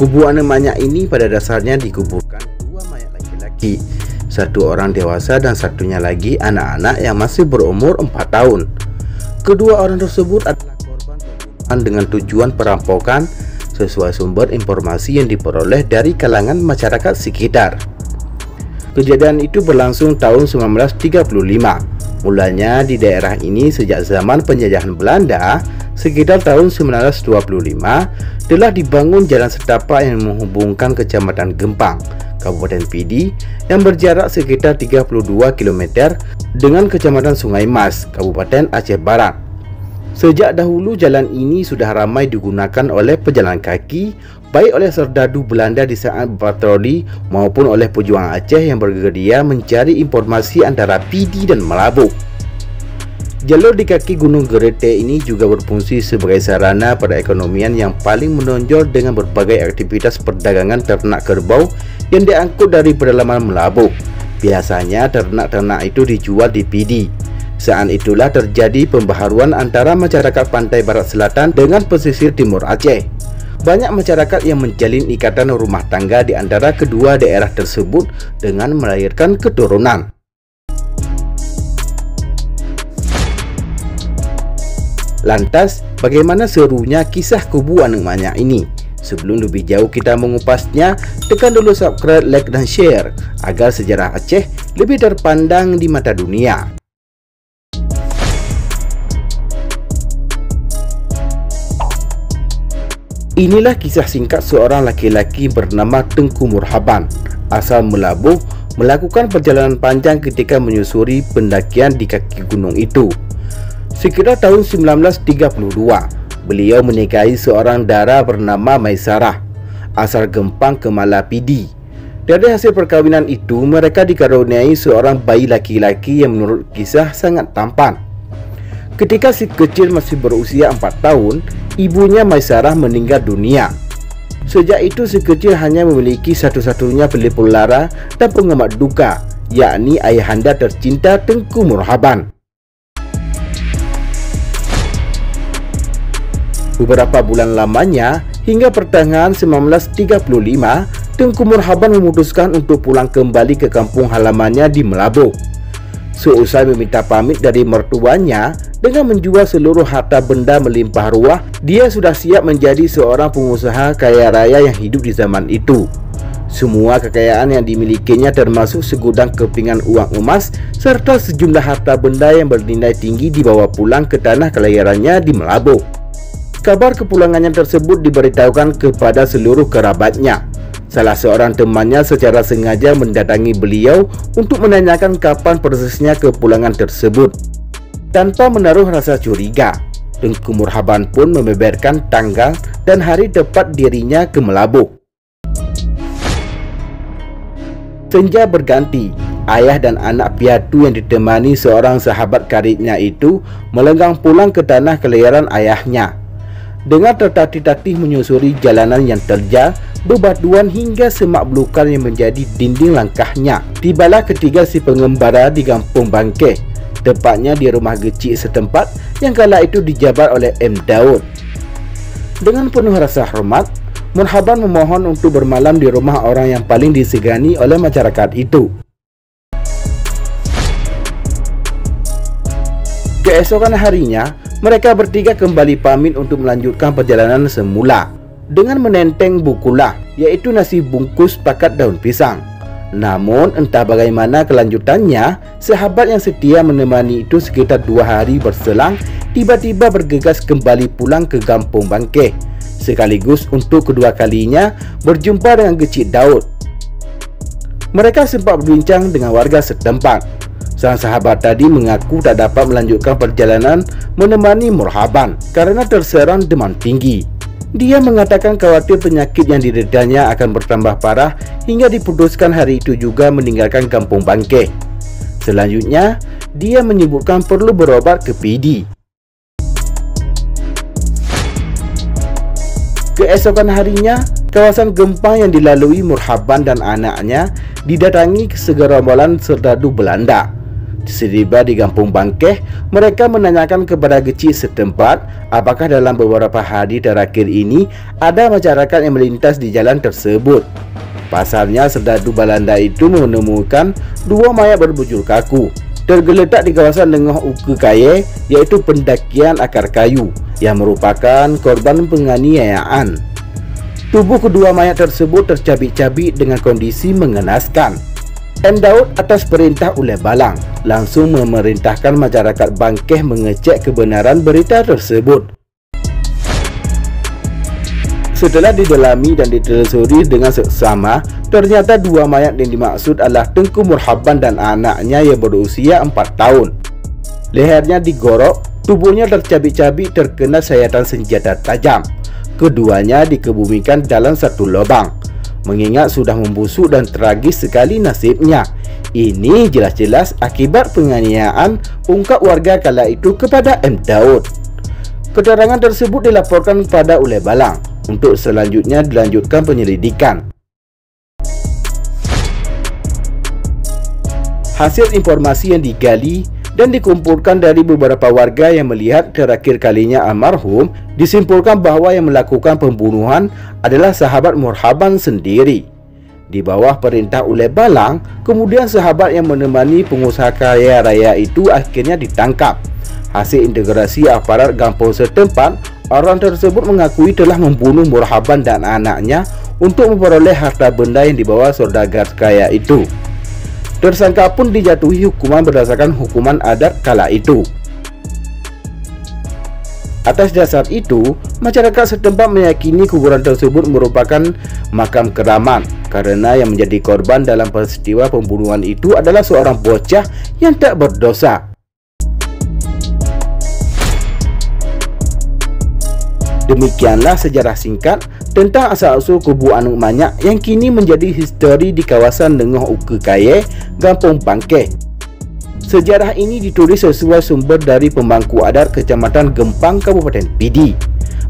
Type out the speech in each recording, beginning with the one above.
Kubu Anemanya ini pada dasarnya dikuburkan dua mayat laki-laki, satu orang dewasa dan satunya lagi anak-anak yang masih berumur 4 tahun. Kedua orang tersebut adalah korban pembunuhan dengan tujuan perampokan sesuai sumber informasi yang diperoleh dari kalangan masyarakat sekitar. Kejadian itu berlangsung tahun 1935. Mulanya di daerah ini sejak zaman penjajahan Belanda. Sekitar tahun 1925 telah dibangun jalan setapak yang menghubungkan Kecamatan Gempang, Kabupaten Pidi yang berjarak sekitar 32 km dengan Kecamatan Sungai Mas, Kabupaten Aceh Barat. Sejak dahulu jalan ini sudah ramai digunakan oleh pejalan kaki, baik oleh serdadu Belanda di saat berpatroli maupun oleh pejuang Aceh yang bergerilya mencari informasi antara Pidi dan Melavuk. Jalur di kaki Gunung Gerete ini juga berfungsi sebagai sarana perekonomian yang paling menonjol dengan berbagai aktivitas perdagangan ternak kerbau yang diangkut dari pedalaman Melavuk. Biasanya ternak-ternak itu dijual di Pidi. Saat itulah terjadi pembaharuan antara masyarakat pantai barat selatan dengan pesisir timur Aceh. Banyak masyarakat yang menjalin ikatan rumah tangga di antara kedua daerah tersebut dengan melahirkan keturunan. Lantas, bagaimana serunya kisah Kubu Anemanya ini? Sebelum lebih jauh kita mengupasnya, tekan dulu subscribe, like, dan share agar sejarah Aceh lebih terpandang di mata dunia. Inilah kisah singkat seorang laki-laki bernama Tengku Murhaban, asal Melavuk, melakukan perjalanan panjang ketika menyusuri pendakian di kaki gunung itu. Sekitar tahun 1932, beliau menikahi seorang dara bernama Maisarah, asal Gempang Kemala Pidi. Dari hasil perkawinan itu, mereka dikaruniai seorang bayi laki-laki yang menurut kisah sangat tampan. Ketika si kecil masih berusia 4 tahun, ibunya Maisarah meninggal dunia. Sejak itu si kecil hanya memiliki satu-satunya pelipur lara dan pengamat duka, yakni ayahanda tercinta Tengku Murhaban. Beberapa bulan lamanya, hingga pertengahan 1935, Tengku Murhaban memutuskan untuk pulang kembali ke kampung halamannya di Melavuk. Seusai meminta pamit dari mertuanya dengan menjual seluruh harta benda melimpah ruah, dia sudah siap menjadi seorang pengusaha kaya raya yang hidup di zaman itu. Semua kekayaan yang dimilikinya termasuk segudang kepingan uang emas serta sejumlah harta benda yang bernilai tinggi dibawa pulang ke tanah kelahirannya di Melavuk. Kabar kepulangannya tersebut diberitahukan kepada seluruh kerabatnya. Salah seorang temannya secara sengaja mendatangi beliau untuk menanyakan kapan persisnya kepulangan tersebut. Tanpa menaruh rasa curiga, Tengku Murhaban pun membeberkan tanggal dan hari tepat dirinya ke Melavuk. Senja berganti, ayah dan anak piatu yang ditemani seorang sahabat karibnya itu melenggang pulang ke tanah kelahiran ayahnya. Dengan tertatih-tatih menyusuri jalanan yang terjal, bebatuan hingga semak belukar yang menjadi dinding langkahnya, tibalah ketiga si pengembara di Kampung Bangkeh, tepatnya di rumah gecik setempat yang kala itu dijabat oleh M. Daud. Dengan penuh rasa hormat, Murhaban memohon untuk bermalam di rumah orang yang paling disegani oleh masyarakat itu. Keesokan harinya, mereka bertiga kembali pamit untuk melanjutkan perjalanan semula dengan menenteng bukulah, yaitu nasi bungkus pakat daun pisang. Namun entah bagaimana kelanjutannya, sahabat yang setia menemani itu sekitar 2 hari berselang tiba-tiba bergegas kembali pulang ke Kampung Bangkeh, sekaligus untuk kedua kalinya berjumpa dengan Gecik Daud. Mereka sempat berbincang dengan warga setempat. Sang sahabat tadi mengaku tak dapat melanjutkan perjalanan menemani Murhaban karena terserang demam tinggi. Dia mengatakan khawatir penyakit yang dideritanya akan bertambah parah hingga diputuskan hari itu juga meninggalkan Kampung Bangkeh. Selanjutnya, dia menyebutkan perlu berobat ke Pidi. Keesokan harinya, kawasan Gempang yang dilalui Murhaban dan anaknya didatangi segerombolan serdadu Belanda. Setiba di Kampung Bangkeh, mereka menanyakan kepada kecil setempat apakah dalam beberapa hari terakhir ini ada masyarakat yang melintas di jalan tersebut. Pasalnya, serdadu Belanda itu menemukan dua mayat berbujur kaku tergeletak di kawasan Lengah Uke Kaye, yaitu pendakian akar kayu, yang merupakan korban penganiayaan. Tubuh kedua mayat tersebut tercabik-cabik dengan kondisi mengenaskan. M. Daud atas perintah Uleh Balang langsung memerintahkan masyarakat Bangkeh mengecek kebenaran berita tersebut. Setelah didalami dan ditelusuri dengan seksama, ternyata dua mayat yang dimaksud adalah Tengku Murhaban dan anaknya yang berusia 4 tahun. Lehernya digorok, tubuhnya tercabik-cabik terkena sayatan senjata tajam. Keduanya dikebumikan dalam satu lubang. Mengingat sudah membusuk dan tragis sekali nasibnya, ini jelas-jelas akibat penganiayaan, ungkap warga kala itu kepada M. Daud. Keterangan tersebut dilaporkan kepada Uleh Balang untuk selanjutnya dilanjutkan penyelidikan. Hasil informasi yang digali dan dikumpulkan dari beberapa warga yang melihat terakhir kalinya almarhum, disimpulkan bahawa yang melakukan pembunuhan adalah sahabat Murhaban sendiri. Di bawah perintah Uleh Balang, kemudian sahabat yang menemani pengusaha kaya raya itu akhirnya ditangkap. Hasil integrasi aparat kampung setempat, orang tersebut mengakui telah membunuh Murhaban dan anaknya untuk memperoleh harta benda yang dibawa saudagar kaya itu. Tersangka pun dijatuhi hukuman berdasarkan hukuman adat kala itu. Atas dasar itu, masyarakat setempat meyakini kuburan tersebut merupakan makam keramat karena yang menjadi korban dalam peristiwa pembunuhan itu adalah seorang bocah yang tak berdosa. Demikianlah sejarah singkat tentang asal-usul kubu Anuk Manyak yang kini menjadi histori di kawasan Lengah Uke Kaye, Kampung Bangkeh. Sejarah ini ditulis sesuai sumber dari pemangku adat Kecamatan Gempang, Kabupaten Pidi.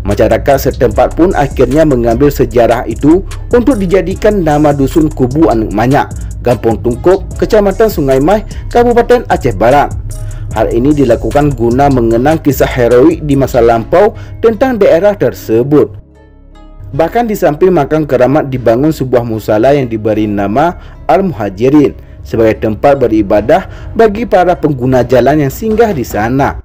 Masyarakat setempat pun akhirnya mengambil sejarah itu untuk dijadikan nama dusun kubu Anuk Manyak, Kampung Tungkuk, Kecamatan Sungai Mai, Kabupaten Aceh Barat. Hal ini dilakukan guna mengenang kisah heroik di masa lampau tentang daerah tersebut. Bahkan di samping makam keramat dibangun sebuah musala yang diberi nama Al-Muhajirin sebagai tempat beribadah bagi para pengguna jalan yang singgah di sana.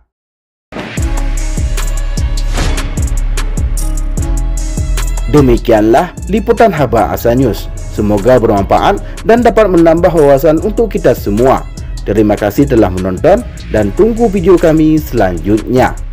Demikianlah liputan Haba Asa News. Semoga bermanfaat dan dapat menambah wawasan untuk kita semua. Terima kasih telah menonton dan tunggu video kami selanjutnya.